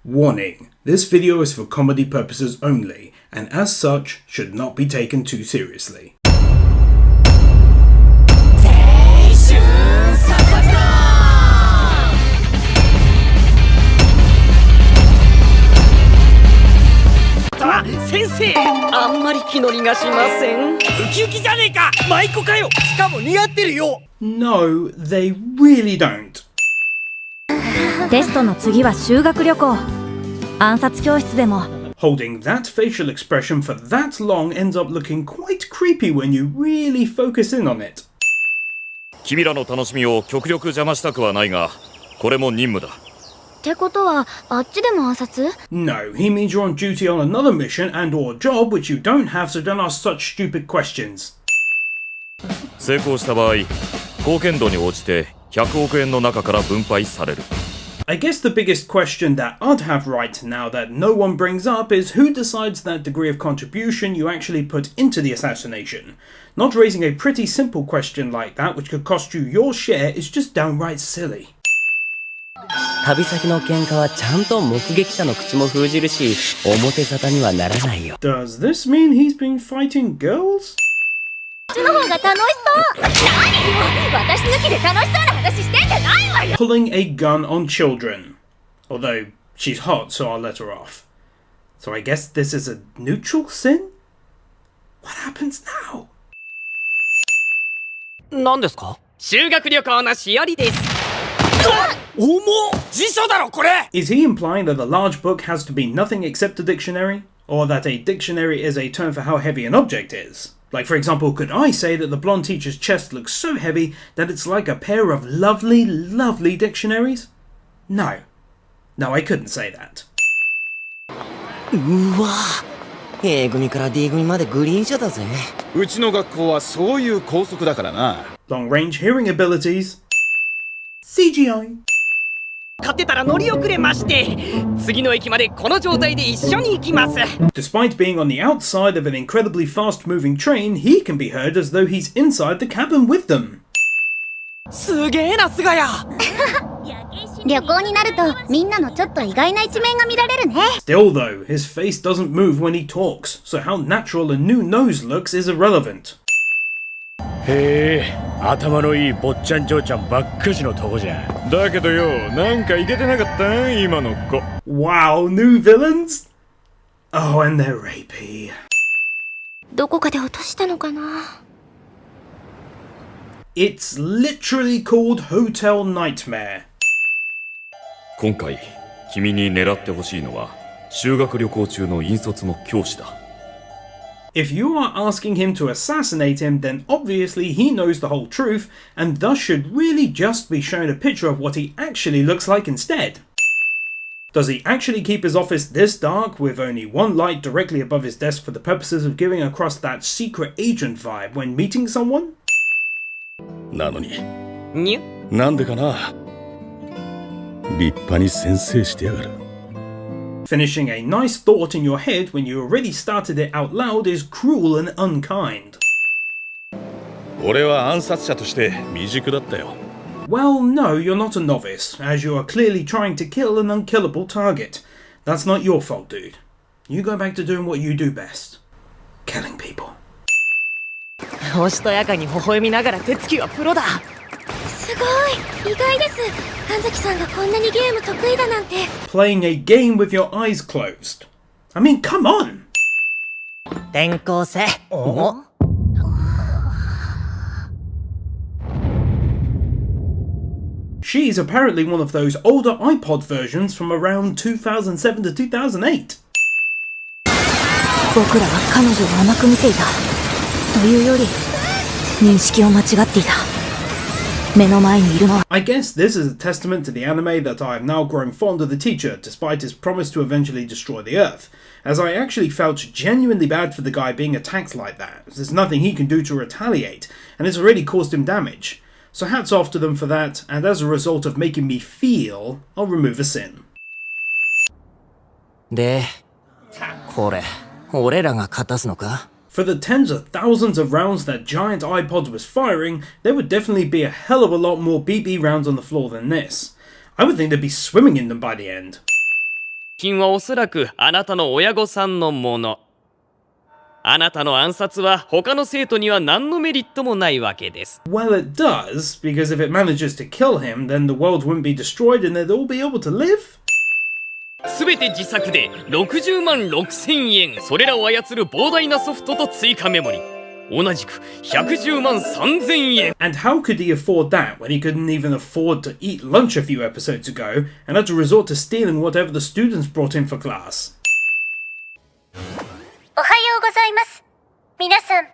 Warning, this video is for comedy purposes only, and as such, should not be taken too seriously. No, they really don't. テストの次は修学旅行。暗殺教室でも。Holding that facial expression for that long ends up looking quite creepy when you really focus in on it. 君らの楽しみを極力邪魔したくはないが、これも任務だ。ってことは、あっちでも暗殺？ No, he means you're on duty on another mission and or job which you don't have, so don't ask such stupid questions. 成功した場合、貢献度に応じて100億円の中から分配される。I guess the biggest question that I'd have right now that no one brings up is who decides that degree of contribution you actually put into the assassination. Not raising a pretty simple question like that which could cost you your share is just downright silly. 旅先の喧嘩はちゃんと目撃者の口も封じるし、表沙汰にはならないよ。Does this mean he's been fighting girls? そっちの方が楽しそう。何よ、私抜きで楽しそうな話してんじゃないわよ。 Pulling a gun on children. Although, she's hot, so I'll let her off. So I guess this is a neutral sin? What happens now? 何ですか？修学旅行のしおりです。重っ！辞書だろこれ！ Is he implying that the large book has to be nothing except a dictionary? Or that a dictionary is a term for how heavy an object is? Like, for example, could I say that the blonde teacher's chest looks so heavy that it's like a pair of lovely, lovely dictionaries? No. No, I couldn't say that. うわぁ、A 組から D 組までグリーン車だぜ。うちの学校はそういう校則だからな。Long range hearing abilities. CGI. 勝てたら乗り遅れまして、次の駅までこの状態で一緒に行きます。Despite being on the outside of an incredibly fast-moving train, he can be heard as though he's inside the cabin with them. すげえな、菅谷。旅行になるとみんなのちょっと意外な一面が見られるね。 Still though, his face doesn't move when he talks, so how natural a new nose looks is irrelevant. へえ、頭のいい坊ちゃん嬢ちゃんばっかしのとこじゃ。だけどよ、なんかイケてなかった今の子。Wow, new villains? Oh, and they're rapey. どこかで落としたのかな。It's literally called Hotel Nightmare. 今回、君に狙ってほしいのは修学旅行中の引率の教師だ。If you are asking him to assassinate him, then obviously he knows the whole truth, and thus should really just be shown a picture of what he actually looks like instead. Does he actually keep his office this dark, with only one light directly above his desk for the purposes of giving across that secret agent vibe when meeting someone? なのに、にゅ？なんでかな。立派に先生してやがる。Finishing a nice thought in your head when you already started it out loud is cruel and unkind. 俺は暗殺者として未熟だったよ。Well, no, you're not a novice, as you are clearly trying to kill an unkillable target. That's not your fault, dude. You go back to doing what you do best. Killing people. おしとやかに微笑みながら手つきはプロだ。すごい、意外です。神崎さんがこんなにゲーム得意だなんて。 Playing a game with your eyes closed. I mean, come on! 転校生。お？ She's apparently one of those older iPod versions from around 2007 to 2008. 僕らは彼女を甘く見ていた。というより、認識を間違っていた。目の前にいるのは。 I guess this is a testament to the anime that I have now grown fond of the teacher despite his promise to eventually destroy the Earth, as I actually felt genuinely bad for the guy being attacked like that, as there's nothing he can do to retaliate, and it's already caused him damage. So hats off to them for that, and as a result of making me feel, I'll remove a sin. で、これ、俺らが勝たすのか？ For the tens of thousands of rounds that giant iPod was firing, there would definitely be a hell of a lot more BB rounds on the floor than this. I would think they'd be swimming in them by the end. 金はおそらくあなたの親御さんのもの。あなたの暗殺は他の生徒には何のメリットもないわけです。Well, it does, because if it manages to kill him, then the world wouldn't be destroyed and they'd all be able to live. すべて自作で60万6000円。それらを操る膨大なソフトと追加メモリ。同じく110万3000円。 And how could he afford that when he couldn't even afford to eat lunch a few episodes ago and had to resort to stealing whatever the students brought in for class? おはようございます。皆さん。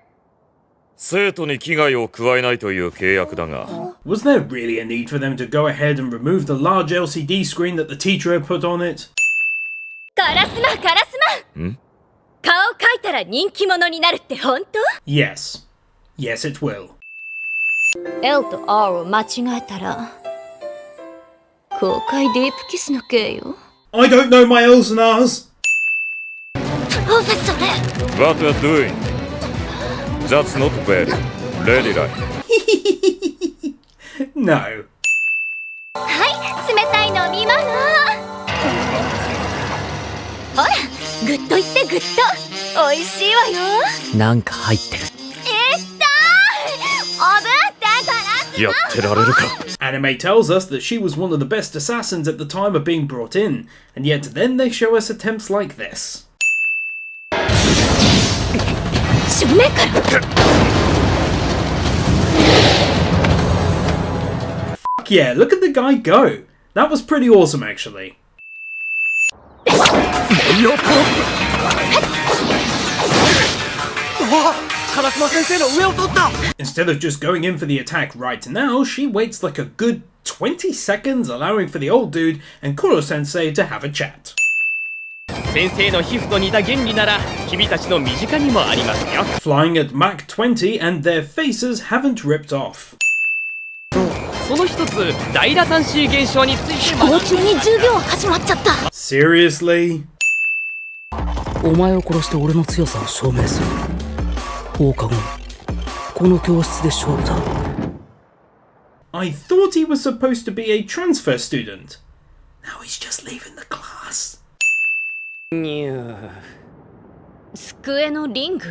生徒に危害を加えないという契約だが。Was there really a need for them to go ahead and remove the large LCD screen that the teacher had put on it? カラスマカラスマ。顔描いたら人気者になるって本当？ Yes. Yes, it will. L と R を間違えたら公開ディープキスの刑よ。 I don't know my L's and R's. おばそれ。 What you're doing? That's not very ladylike. No. はい、冷たい飲み物。ほら、グッと言ってグッと。美味しいわよ。なんか入ってる。おぶってガラス。やってられるか。 Anime tells us that she was one of the best assassins at the time of being brought in, and yet then they show us attempts like this. 正面から。 Fuck yeah, look at the guy go. That was pretty awesome actually. Instead of just going in for the attack right now, she waits like a good 20 seconds, allowing for the old dude and Kuro-sensei to have a chat. 先生の皮膚と似た原理なら君たちの身近にもありますよ。 Flying at Mach 20 and their faces haven't ripped off. その一つ大ラタンシー現象について飛行中に授業始まっちゃった。 Seriously? お前を殺して俺の強さを証明する。放課後この教室で勝負だ。 I thought he was supposed to be a transfer student. Now he's just leaving the class. 机のリング？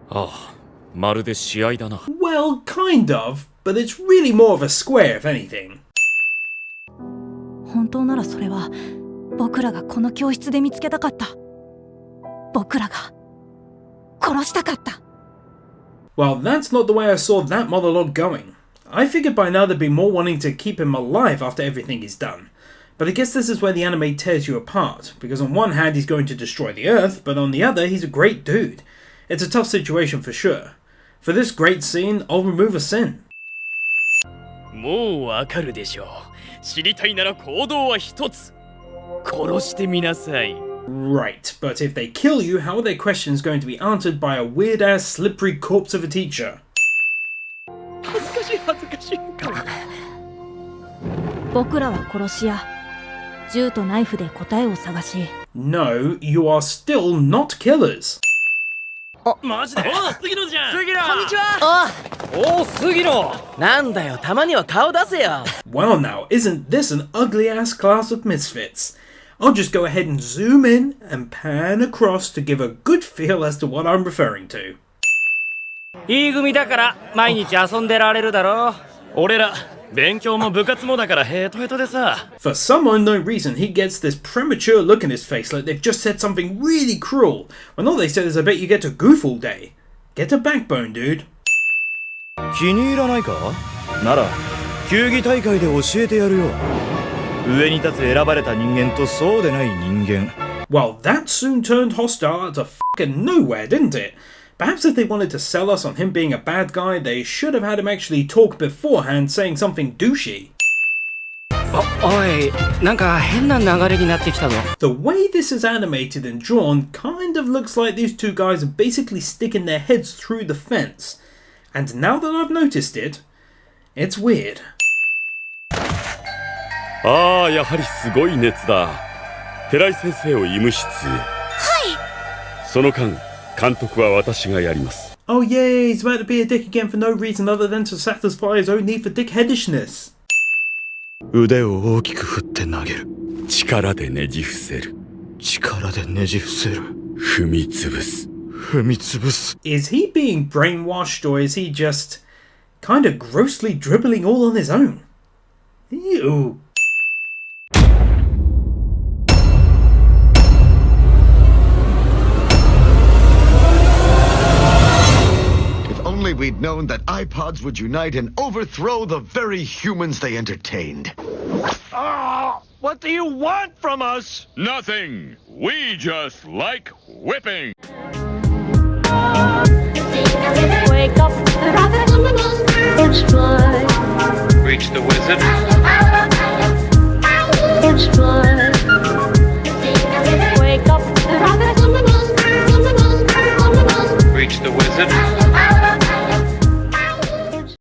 ああ、まるで試合だな。 Well, kind of, but it's really more of a square if anything. 本当ならそれは僕らがこの教室で見つけたかった。僕らが殺したかった。 Well, that's not the way I saw that monologue going. I figured by now there'd be more wanting to keep him alive after everything he's done. But I guess this is where the anime tears you apart, because on one hand he's going to destroy the Earth, but on the other he's a great dude. It's a tough situation for sure. For this great scene, I'll remove a sin. もうわかるでしょう。知りたいなら行動は一つ。殺してみなさい。 Right, but if they kill you, how are their questions going to be answered by a weird-ass slippery corpse of a teacher? 恥ずかしい恥ずかしい。僕らは殺し屋。銃とナイフで答えを探し。 No, you are still not killers. マジで？おう、杉野じゃん。杉野。こんにちは。おお、杉野。なんだよ、たまには顔出せよ。 Well now, isn't this an ugly-ass class of misfits? I'll just go ahead and zoom in and pan across to give a good feel as to what I'm referring to. いい組だから毎日遊んでられるだろ。俺ら勉強も部活もだからヘトヘトでさ。 For some unknown reason, he gets this premature look in his face like they've just said something really cruel, when all they said is I bet you get to goof all day. Get a backbone, dude. 気に入らないか？なら球技大会で教えてやるよ。上に立つ選ばれた人間とそうでない人間。 Well, that soon turned hostile out of fucking nowhere, didn't it? Perhaps if they wanted to sell us on him being a bad guy, they should have had him actually talk beforehand saying something douchey. おい、なんか変な流れになってきたぞ。 The way this is animated and drawn kind of looks like these two guys are basically sticking their heads through the fence. And now that I've noticed it, it's weird. ああ、やはりすごい熱だ。寺井先生を医務室へ。はい。その間、監督は私がやります。 Oh yay, he's about to be a dick again for no reason other than to satisfy his own need for dickheadishness. 腕を大きく振って投げる。力でねじ伏せる。力でねじ伏せる。踏み潰す。踏み潰す。 Is he being brainwashed, or is he just kind of grossly dribbling all on his own? Ew. If only we'd known that iPods would unite and overthrow the very humans they entertained. What do you want from us? Nothing! We just like whipping! Wake up, it's fine.